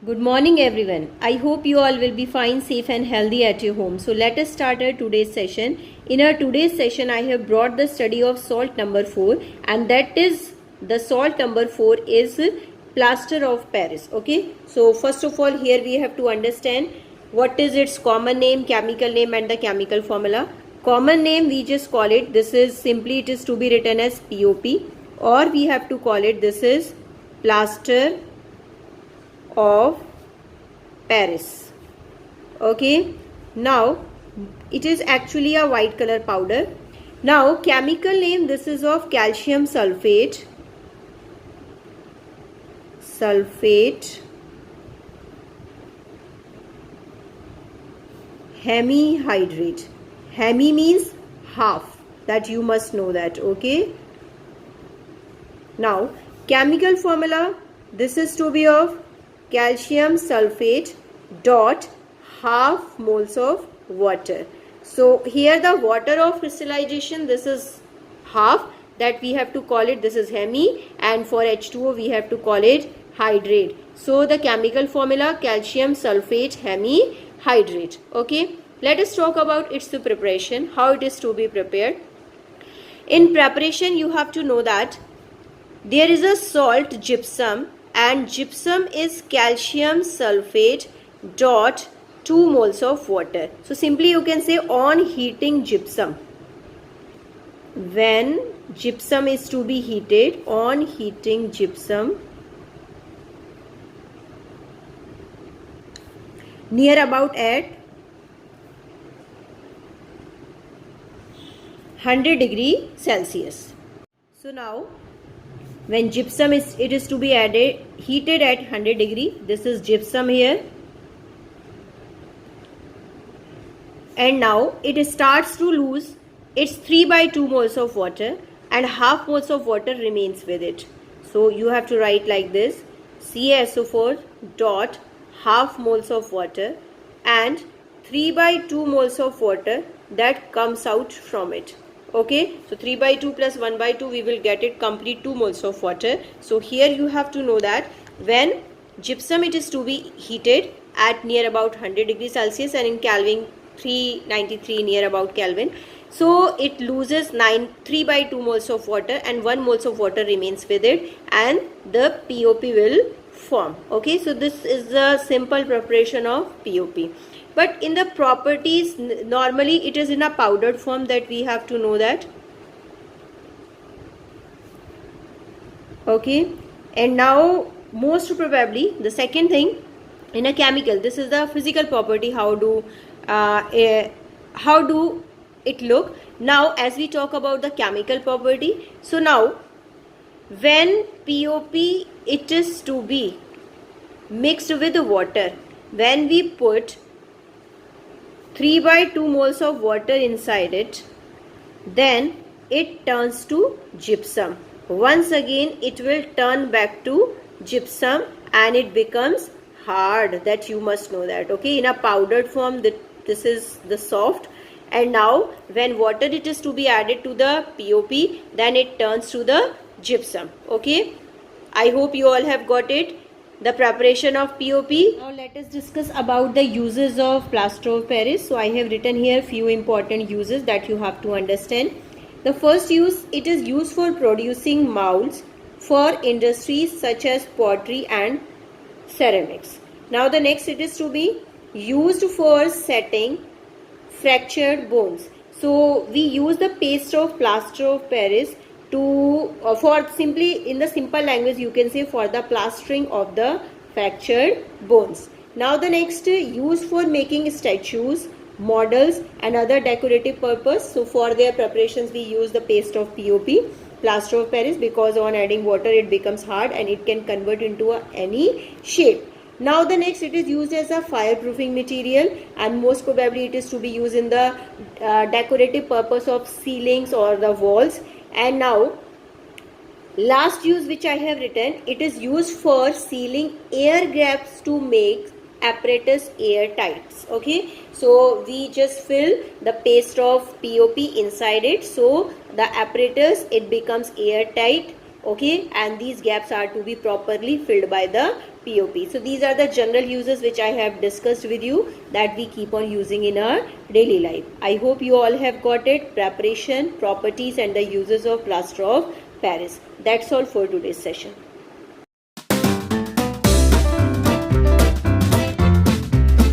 Good morning everyone. I hope you all will be fine, safe and healthy at your home. So let us start our today's session. In our today's session I have brought the study of salt number 4, and that is the salt number 4 is plaster of Paris. Okay. So first of all here we have to understand what is its common name, chemical name and the chemical formula. Common name we just call it, this is simply it is to be written as POP, or we have to call it this is plaster of Paris. Okay, now it is actually a white color powder. Now chemical name, this is of calcium sulfate, hemihydrate. Hemi means half, that you must know that. Okay, now chemical formula, this is to be of calcium sulfate dot half moles of water. So here the water of crystallization, this is half, that we have to call it this is hemi, and for H2O we have to call it hydrate. So the chemical formula calcium sulfate hemihydrate. Okay, let us talk about its preparation, how it is to be prepared. In preparation you have to know that there is a salt gypsum, and gypsum is calcium sulfate dot 2 moles of water. So simply you can say on heating gypsum, when gypsum is to be heated, on heating gypsum near about at 100 degree Celsius. So now when gypsum is to be heated at 100 degree, this is gypsum here, and now it starts to lose its 3/2 moles of water, and half moles of water remains with it. So you have to write like this: CaSO4 dot half moles of water and 3/2 moles of water that comes out from it. Okay, so 3/2 plus 1/2 we will get it complete 2 moles of water. So here you have to know that when gypsum it is to be heated at near about 100 degrees Celsius and in Kelvin 393 near about Kelvin, so it loses 3/2 moles of water and 1 moles of water remains with it, and the POP will form. Okay, so this is the simple preparation of POP. But in the properties, normally it is in a powdered form, that we have to know that. Okay, and now most probably the second thing, in a chemical, this is the physical property, how do it look. Now as we talk about the chemical property, so now when POP it is to be mixed with water, when we put 3/2 moles of water inside it, then it turns to gypsum. Once again it will turn back to gypsum and it becomes hard, that you must know that. Okay, in a powdered form, this is the soft, and now when water it is to be added to the POP, then it turns to the gypsum. Okay, I hope you all have got it, the preparation of POP. Now let us discuss about the uses of plaster of Paris. So I have written here few important uses that you have to understand. The first use, it is used for producing molds for industries such as pottery and ceramics. Now the next, it is to be used for setting fractured bones. So we use the paste of plaster of Paris to for simply, in the simple language you can say, for the plastering of the fractured bones. Now the next, used for making statues, models and other decorative purpose. So for their preparations we use the paste of POP, plaster of Paris, because on adding water it becomes hard and it can convert into any shape. Now the next, it is used as a fireproofing material, and most probably it is to be used in the decorative purpose of ceilings or the walls. And now last use which I have written, it is used for sealing air gaps to make apparatus airtight. Okay, so we just fill the paste of POP inside it, so the apparatus it becomes airtight. Okay, and these gaps are to be properly filled by the POP. So these are the general uses which I have discussed with you that we keep on using in our daily life. I hope you all have got it. Preparation, properties and the uses of plaster of Paris. That's all for today's session.